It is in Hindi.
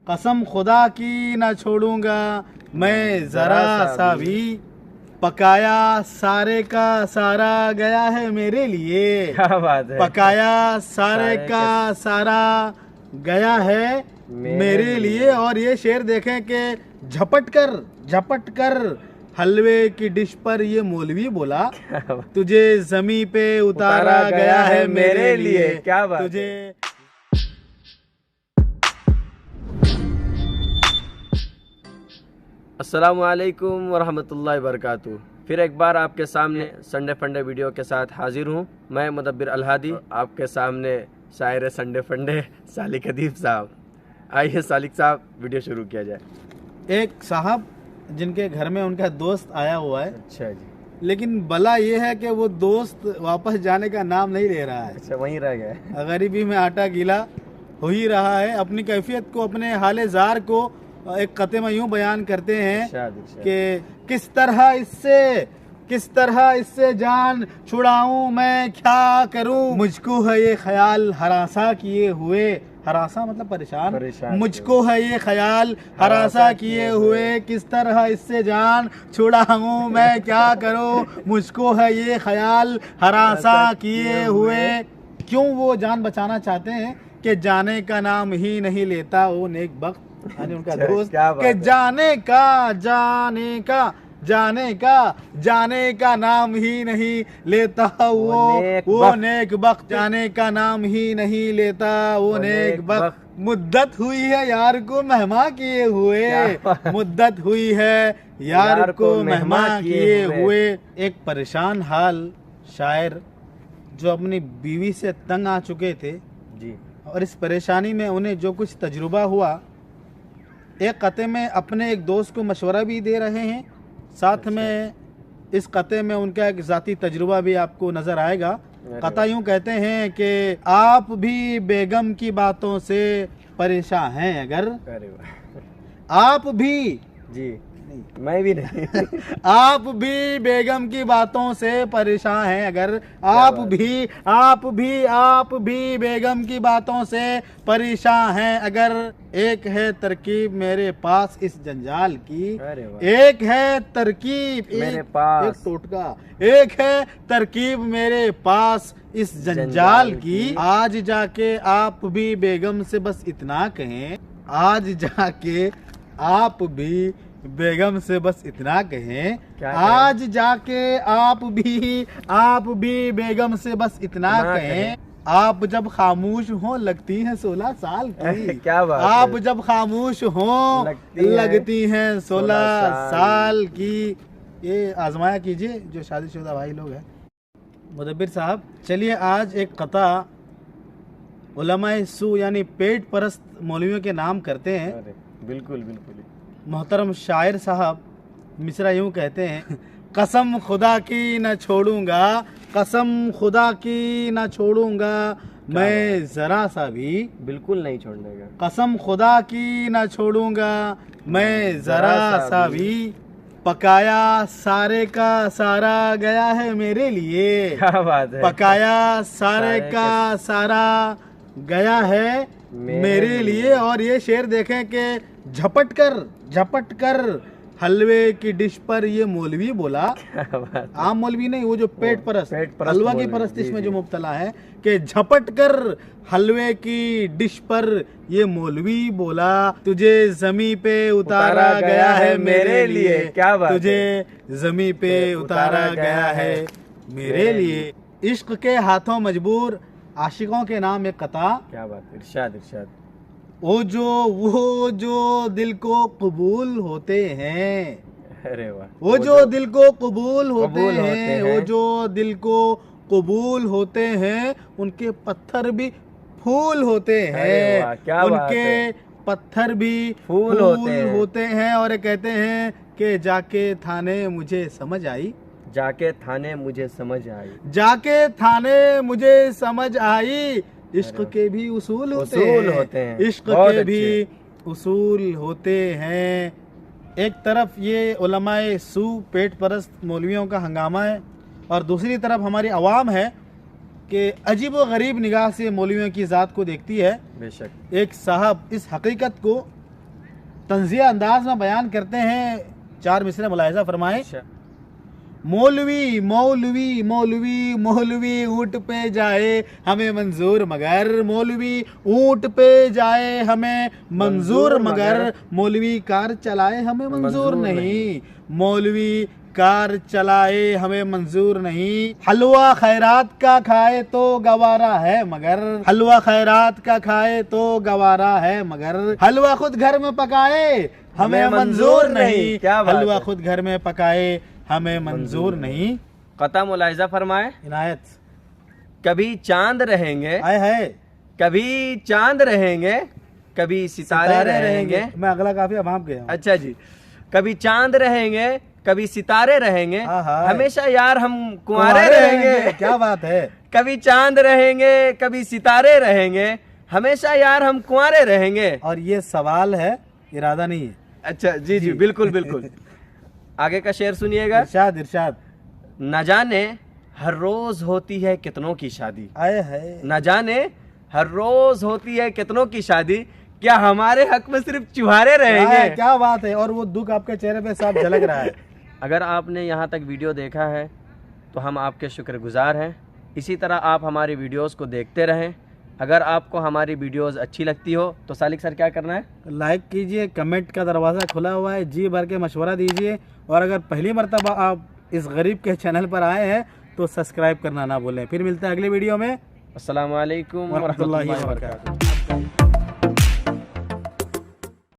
कसम खुदा की न छोड़ूंगा मैं जरा सा भी, पकाया सारे का सारा गया है मेरे लिए। क्या बात है। पकाया सारे का सारा गया है मेरे लिए। और ये शेर देखें कि झपट कर हलवे की डिश पर ये मौलवी बोला, तुझे जमी पे उतारा गया है मेरे लिए। क्या बात तुझे अस्सलामुअलैकुम वरहमतुल्लाहि वबरकातुहू। फिर एक बार आपके सामने संडे फंडे वीडियो के साथ हाजिर हूँ। मैं मुदब्बिर अलहादी, आपके सामने शायर संडे फंडे सालिक अदीब साहब। आइए सालिक साहब, वीडियो शुरू किया जाए। एक साहब जिनके घर में उनका दोस्त आया हुआ है, अच्छा जी। लेकिन भला ये है कि वो दोस्त वापस जाने का नाम नहीं ले रहा है। अच्छा, वहीं रह गए। गरीबी में आटा गीला हो ही रहा है। अपनी कैफियत को, अपने हाले जार को एक कते में यूं बयान करते हैं कि किस तरह इससे जान छुड़ाऊं मैं, क्या करूं मुझको है ये ख्याल हरासा किए हुए। हरासा मतलब परेशान। मुझको है ये ख्याल हरासा किए हुए, किस तरह इससे जान छुड़ाऊं मैं, क्या करूं मुझको है ये ख्याल हरासा किए हुए। क्यों वो जान बचाना चाहते हैं कि जाने का नाम ही नहीं लेता वो नेक बख्त, यानी उनका दोस्त, कि जाने का नाम ही नहीं लेता वो नेक बख्त, जाने का नाम ही नहीं लेता वो नेक बख्त। मुद्दत हुई है यार को मेहमा किए हुए, मुद्दत हुई है यार को मेहमा किए हुए। एक परेशान हाल शायर जो अपनी बीवी से तंग आ चुके थे जी, और इस परेशानी में उन्हें जो कुछ तजुर्बा हुआ, एक कते में अपने एक दोस्त को मशवरा भी दे रहे हैं, साथ में इस कते में उनका एक ज़ाती तजुर्बा भी आपको नज़र आएगा। कता यूँ कहते हैं कि आप भी बेगम की बातों से परेशान हैं अगर, आप भी जी मैं भी नहीं आप भी बेगम की बातों से परेशान हैं अगर, आप भी बेगम की बातों से परेशान हैं अगर। एक है तरकीब मेरे पास इस जंजाल की, एक है तरकीब मेरे पास, एक टोटका, एक है तरकीब मेरे पास इस जंजाल की। आज जाके आप भी बेगम से बस इतना कहें, आज जाके आप भी बेगम से बस इतना कहें, आज जाके आप भी बेगम से बस इतना कहें। आप जब खामोश हो लगती हैं 16 साल की। क्या बात आप है? जब खामोश हो लगती हैं 16 साल की। ये आजमाया कीजिए जो शादीशुदा भाई लोग हैं। मुदब्बिर साहब, चलिए आज एक कता उलमाए सू यानी पेट परस्त मौलवियों के नाम करते हैं। बिल्कुल बिल्कुल। मोहतरम शायर साहब मिसरा यूँ कहते हैं, कसम खुदा की न छोड़ूंगा, कसम खुदा की न छोड़ूंगा मैं जरा सा भी, बिल्कुल नहीं छोड़ने का। कसम खुदा की न छोड़ूंगा मैं जरा सा भी, पकाया सारे का सारा गया है मेरे लिए। क्या बात है। पकाया सारे का सारा गया है मेरे लिए। और ये शेर देखें कि झपट कर हलवे की डिश पर ये मौलवी बोला, आम मौलवी नहीं, वो जो पेट परस्त हलवा की परस्तिश में जो मुब्तला है, कि झपट कर हलवे की डिश पर ये मौलवी बोला, तुझे जमी पे उतारा गया है मेरे लिए। क्या बात, तुझे जमी पे उतारा गया है मेरे लिए। इश्क के हाथों मजबूर आशिकों के नाम एक कता। क्या बात, इरशाद। वो जो दिल को कबूल होते हैं, अरे वाह, वो जो दिल को कबूल होते हैं, वो जो दिल को कबूल होते हैं, उनके पत्थर भी फूल होते हैं, उनके पत्थर भी फूल होते हैं। और कहते हैं कि जाके थाने मुझे समझ आई, जाके थाने मुझे समझ आई, जाके थाने मुझे समझ आई। इश्क के भी उसूल होते हैं, इश्क के भी उसूल होते हैं। एक तरफ ये उलमाए सू पेट परस्त मौलवियों का हंगामा है, और दूसरी तरफ हमारी आवाम है कि अजीब व गरीब निगाह से मौलवियों की ज़ात को देखती है। बेशक। एक साहब इस हकीकत को तंज़िया अंदाज में बयान करते हैं। 4 मिसरे मुलाहिज़ा फरमाएं। अच्छा। मौलवी मौलवी मौलवी मौलवी ऊँट पे जाए हमें मंजूर मगर, मौलवी ऊँट पे जाए हमें मंजूर मगर, मौलवी कार चलाए हमें मंजूर नहीं, मौलवी कार चलाए हमें मंजूर नहीं। हलवा खैरात का खाए तो गवारा है मगर, हलवा खैरात का खाए तो गवारा है मगर, हलवा खुद घर में पकाए हमें मंजूर नहीं। क्या बात हलवा है। खुद घर में पकाए हमें मंजूर नहीं। कता मुलाहिजा फरमाए। इनायत। कभी चांद रहेंगे, आए है कभी चांद रहेंगे, कभी सितारे रहेंगे। मैं अगला काफी अब आप गया हूँ। अच्छा जी। कभी चांद रहेंगे, कभी सितारे रहेंगे, आहा। हमेशा यार हम कुंवारे रहेंगे। क्या बात है। कभी चांद रहेंगे, कभी सितारे रहेंगे, हमेशा यार हम कुंवारे रहेंगे। और ये सवाल है, इरादा नहीं है। अच्छा जी जी बिल्कुल बिल्कुल। आगे का शेर सुनिएगा। इरशाद इरशाद। न जाने हर रोज होती है कितनों की शादी, आए है। न जाने हर रोज होती है कितनों की शादी, क्या हमारे हक में सिर्फ चुहारे रहेंगे। क्या बात है। और वो दुख आपके चेहरे पे साफ झलक रहा है। अगर आपने यहाँ तक वीडियो देखा है तो हम आपके शुक्रगुजार हैं। इसी तरह आप हमारी वीडियोस को देखते रहें। अगर आपको हमारी वीडियोस अच्छी लगती हो तो सालिक सर क्या करना है? लाइक कीजिए, कमेंट का दरवाज़ा खुला हुआ है, जी भर के मशवरा दीजिए। और अगर पहली मर्तबा आप इस गरीब के चैनल पर आए हैं तो सब्सक्राइब करना ना भूलें। फिर मिलते हैं अगली वीडियो में। अस्सलाम वालेकुम व रहमतुल्लाहि व वरहमतुल्लाहि बरकातुहू।